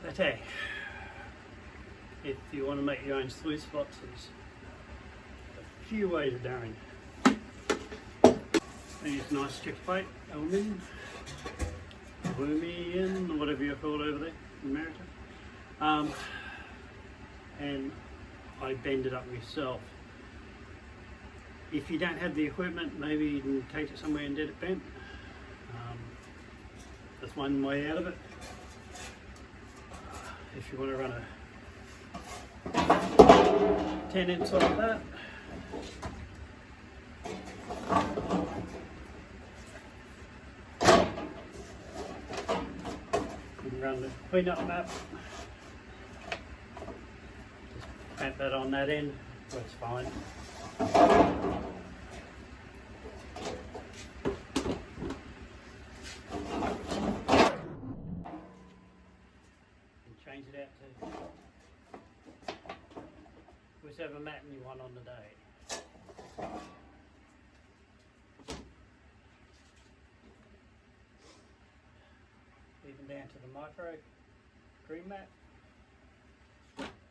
Okay, if you want to make your own sluice spots, there's a few ways of doing. I use nice chick plate, aluminium, or whatever you're called over there in America, and I bend it up myself. If you don't have the equipment, maybe you can take it somewhere and get it bent. That's one way out of it. If you want to run a 10-inch like that, you can run the clean-up map. Just clamp that on that end, works fine. Change it out to whichever matten you want on the day. Even down to the micro green mat,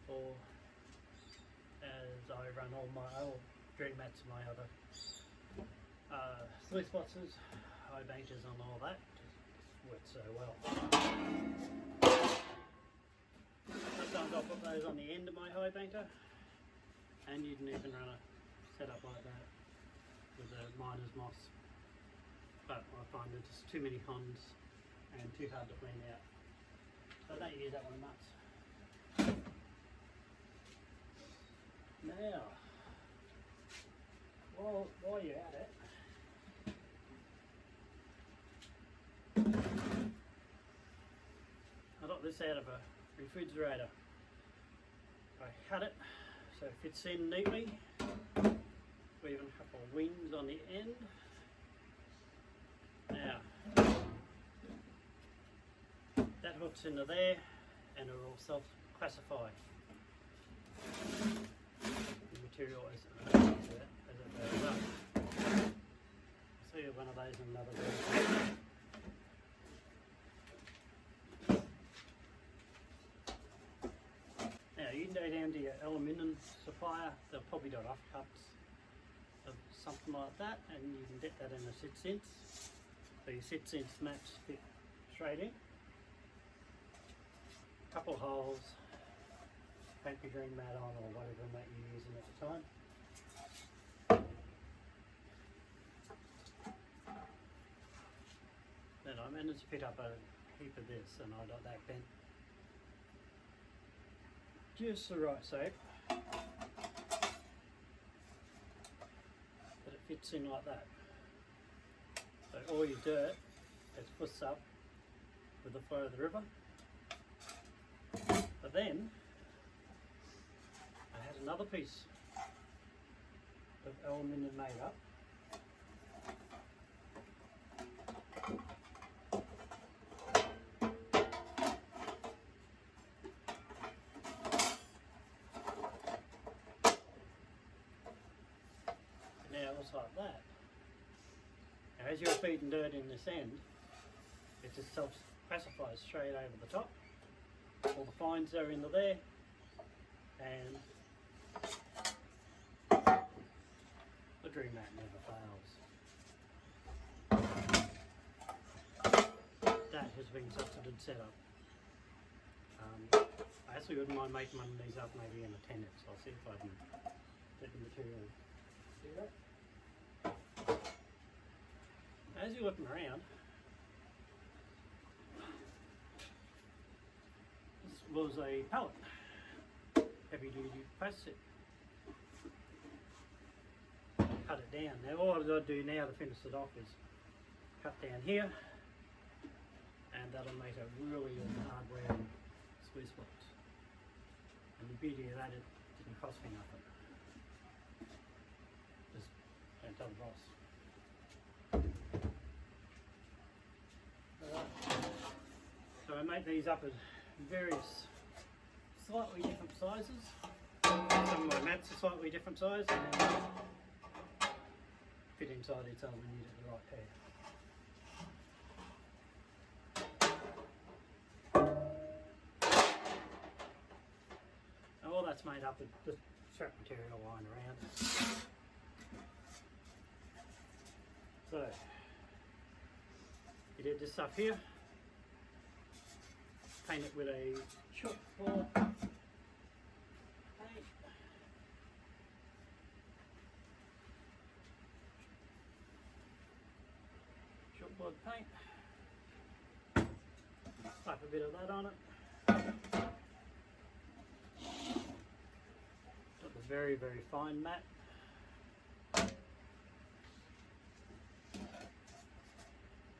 or as I run all my old green mats, my other sluice boxes, high bankers on all that, just works so well. Sometimes I'll put those on the end of my high banker, and you can even run a setup like that with a miner's moss, but I find it's just too many Hons and too hard to clean out, so I don't use that one much. Now, while you're at it, I got this out of a refrigerator. I cut it so it fits in neatly. We even have a couple of wings on the end. Now, that hooks into there and it will self-classify the material as it goes up. I'll see one of those in another video. You can go down to your aluminium supplier, they'll probably do offcuts of something like that, and you can get that in a 6-inch. So your 6-inch maps fit straight in. Couple of holes, paint your green mat on or whatever mat you're using at the time. Then I managed to pick up a heap of this, and I got that bent just the right shape that it fits in like that. So all your dirt is pushed up with the flow of the river. But then I had another piece of aluminium made up. Like that. Now, as you're feeding dirt in this end, it just self-classifies straight over the top. All the fines are into there, and the dream mat never fails. That has been such a good setup. I actually wouldn't mind making one of these up maybe in a 10-inch. I'll see if I can get the material to do that. As you're looking around, this was a pallet, heavy duty plastic. Cut it down. Now all I've got to do now to finish it off is cut down here, and that'll make a really hard wearing sluice box. And the beauty of that, it didn't cost me nothing. Just don't tell the boss. So I make these up in various slightly different sizes. Some of my mats are slightly different size, and then fit inside each other when you get the right pair. that's made up of the strap material lying around. So you did this stuff here, paint it with a chalkboard paint. Chalkboard paint. Slap a bit of that on it. Got the very, very fine mat.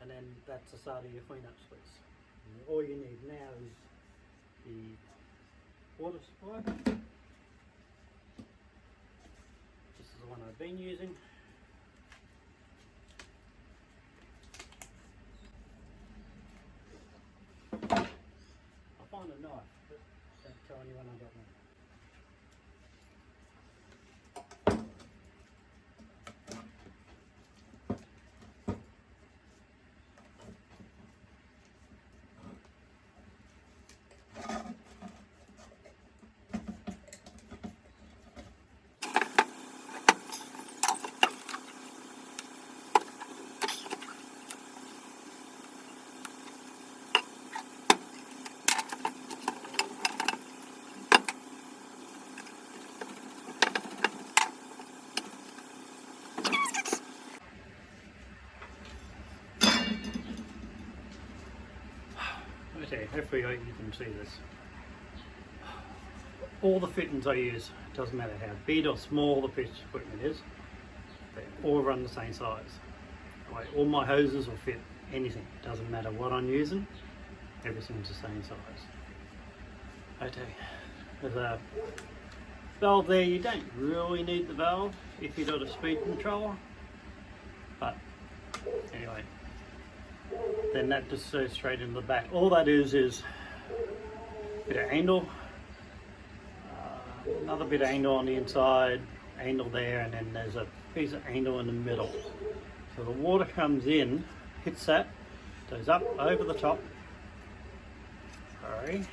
And then that's the start of your clean up sluice. And all you need now is the water supply. This is the one I've been using. I'll find a knife, but don't tell anyone I got one. Okay, hopefully you can see this. All the fittings I use, doesn't matter how big or small the pitch equipment is, they all run the same size. Like, all my hoses will fit anything, doesn't matter what I'm using, everything's the same size. Okay, there's a valve there. You don't really need the valve if you've got a speed controller, but anyway. Then that just goes straight into the back. All that is a bit of handle, another bit of handle on the inside, handle there, and then there's a piece of handle in the middle. So the water comes in, hits that, goes up over the top. Sorry.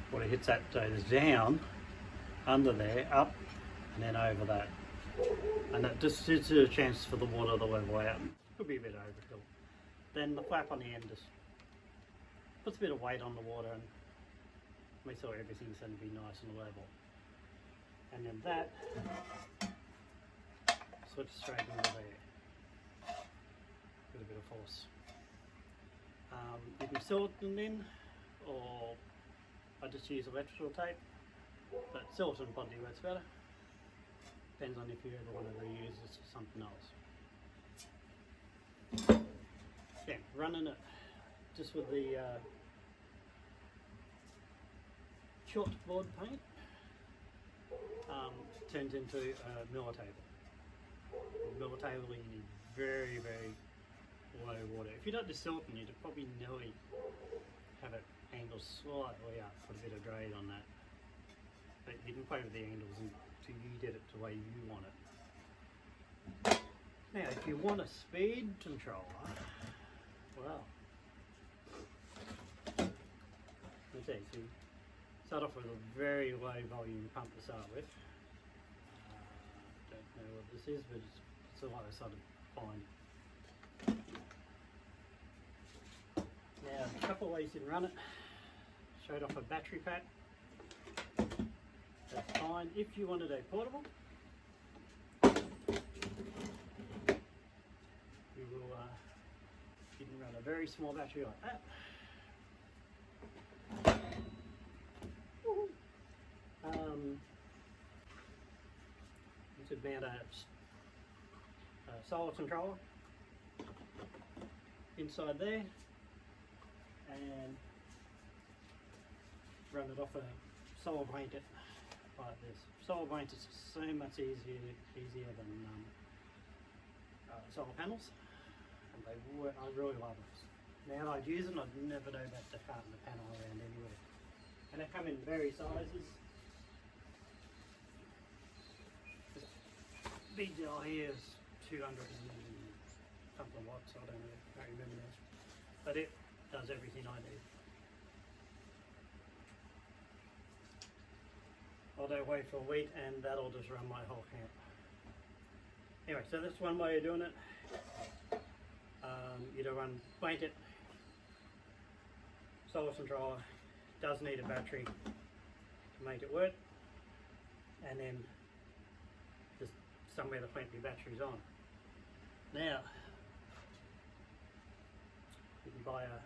Water hits that, goes down, under there, up, and then over that. And that just gives you a chance for the water to level out. Could be a bit overkill. Then the flap on the end just puts a bit of weight on the water and makes sure everything's going to be nice and level. And then that switches straight into there with a bit of force. You can silicone in, or I just use electrical tape, but silicone probably works better. Depends on if you ever want to reuse this or something else. Yeah, running it just with the chalkboard paint turns into a miller table. Miller table, you need very, very low water. If you don't do silicone, you'd probably nearly have it angled slightly up, put a bit of grade on that. But you can play with the angles until you get it the way you want it. Now, if you want a speed controller, well, let's see, so you start off with a very low volume pump to start with. Don't know what this is, but it's a lot of sort of fine. Now, a couple of ways you can run it. Showed off a battery pack. That's fine. If you wanted a portable, you can run a very small battery like that. You could mount a solar controller inside there and run it off a solar blanket like this. Solar blankets are so much easier than solar panels. And they work, I really love them. Now I'd use them, I'd never know about the carton the panel around anywhere. And they come in various sizes. This big jar here is 200 and something watts, I don't know, I can't remember now. But it does everything I need. I'll do away for a week, and that'll just run my whole camp. Anyway, so that's one way of doing it. You do run blanket, solar controller, does need a battery to make it work, and then just somewhere to plant your batteries on. Now, you can buy a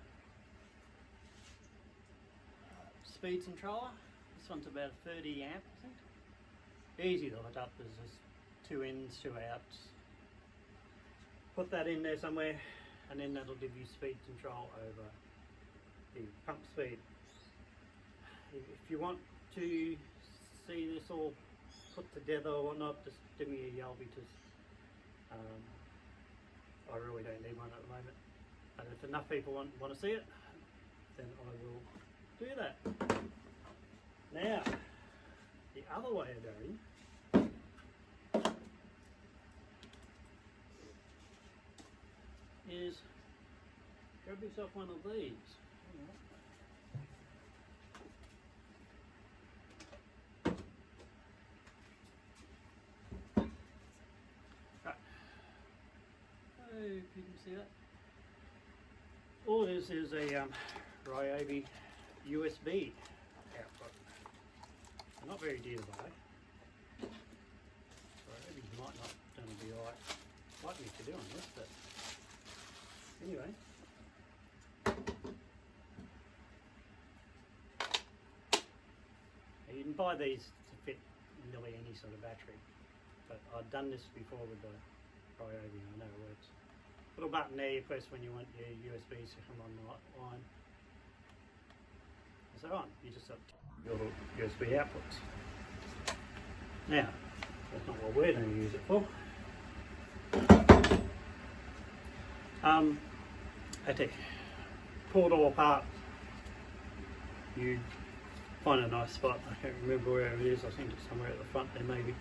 speed controller. This one's about 30 amp, I think. Easy to hook up, there's just 2 ins, 2 outs. Put that in there somewhere, and then that'll give you speed control over the pump speed. If you want to see this all put together or whatnot, just give me a yell, because I really don't need one at the moment. But if enough people want to see it, then I will do that. Now, the other way of doing is grab yourself one of these. Right. Hope you can see that. All this is a Ryobi USB output. Not very dear to buy. Ryobi might not going to be like me for doing this, but anyway. Now you can buy these to fit nearly any sort of battery, but I've done this before with the Ryobi and I know it works. Little button there you press when you want your USBs to come online. So on, you just have your USB outputs. Now, that's not what we're going to use it for. Okay, pull it all apart. You find a nice spot. I can't remember where it is. I think it's somewhere at the front there maybe.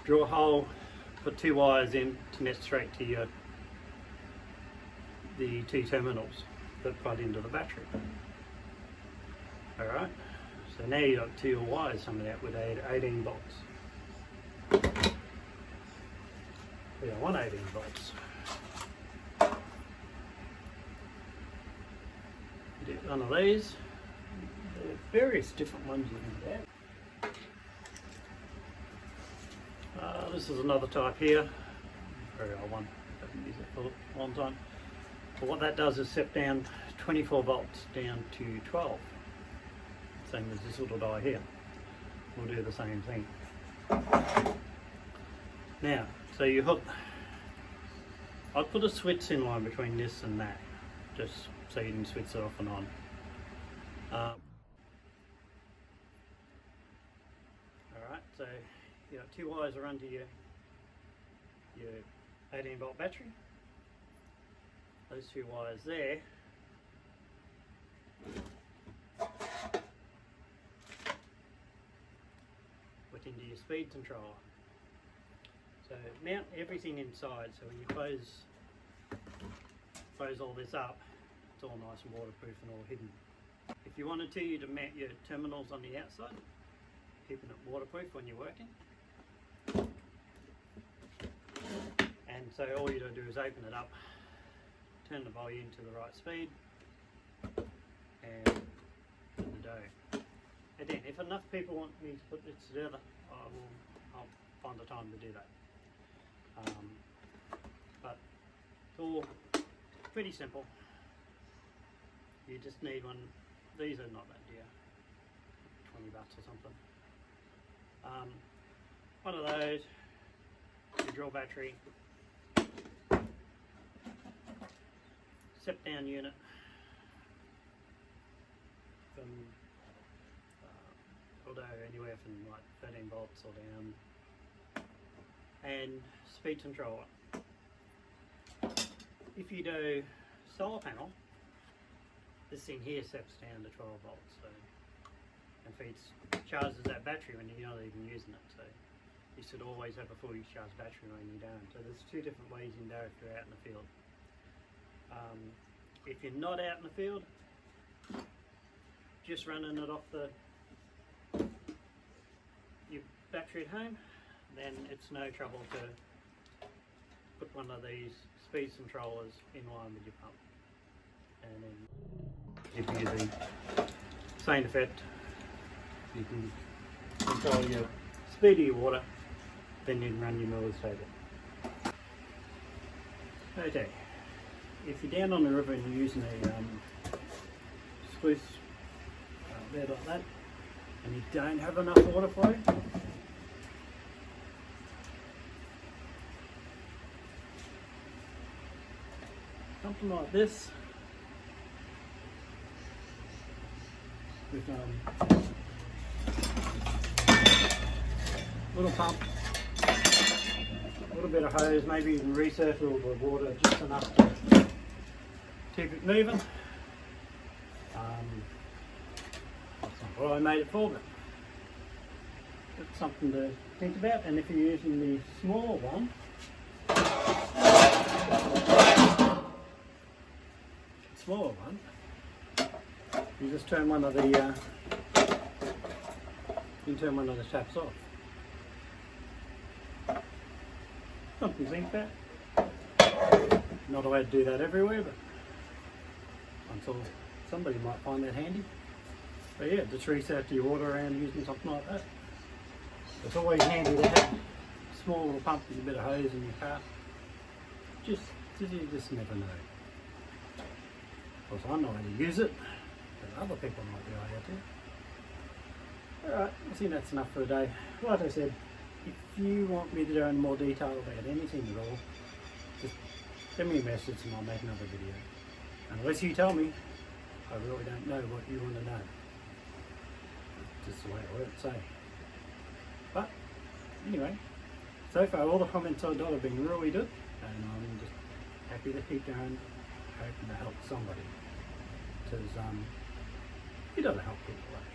Drill a hole, put 2 wires in to net straight to the 2 terminals that plug into the battery. Alright, so now you've got 2 wires coming out with 18 volts. We don't want 18 volts. Do one of these. There are various different ones you can get. This is another type here. Very old one. Haven't used it for a long time. But what that does is step down 24 volts down to 12. Same as this little die here. We'll do the same thing. Now, so you hook, I'll put a switch in line between this and that, just so you can switch it off and on. Alright, so you got 2 wires run to your 18 volt battery. Those 2 wires there put into your speed controller. So mount everything inside, so when you close all this up, it's all nice and waterproof and all hidden. If you wanted to, you'd mount your terminals on the outside, keeping it waterproof when you're working. And so all you gotta do is open it up, turn the volume to the right speed, and put the dough. And then, if enough people want me to put this together, I'll find the time to do that. But it's all pretty simple. You just need one. These are not that dear, $20 or something. One of those, your drill battery, step down unit from although anywhere from like 13 volts or down, and speed controller. If you do solar panel, this thing here steps down to 12 volts, so, and charges that battery when you're not even using it. So you should always have a fully charged battery when you're down. So there's 2 different ways you can do it if you're out in the field. If you're not out in the field, just running it off battery at home, then it's no trouble to put one of these speed controllers in line with your pump. And then if you get the same effect, you can control your speed of your water, then you can run your millers table. Okay, if you're down on the river and you're using a sluice bed like that, and you don't have enough water flow, something like this with little pump, a little bit of hose, maybe you can recircle the water just enough to keep it moving. That's not what I made it for, but it's something to think about. And if you're using the smaller one, you just turn one of the taps off. Something to think about. Not allowed to do that everywhere, but until somebody might find that handy. But yeah, just reset your water around using something like that. It's always handy to have a small little pump with a bit of hose in your car. You just never know. Of course, I know how to use it, but other people might be able to. Alright, I think that's enough for today. Like I said, if you want me to go into more detail about anything at all, just send me a message and I'll make another video. Unless you tell me, I really don't know what you want to know. It's just the way it works, so. But, anyway, so far all the comments I got have been really good, and I'm just happy to keep going, hoping to help somebody. Because you gotta help people, right?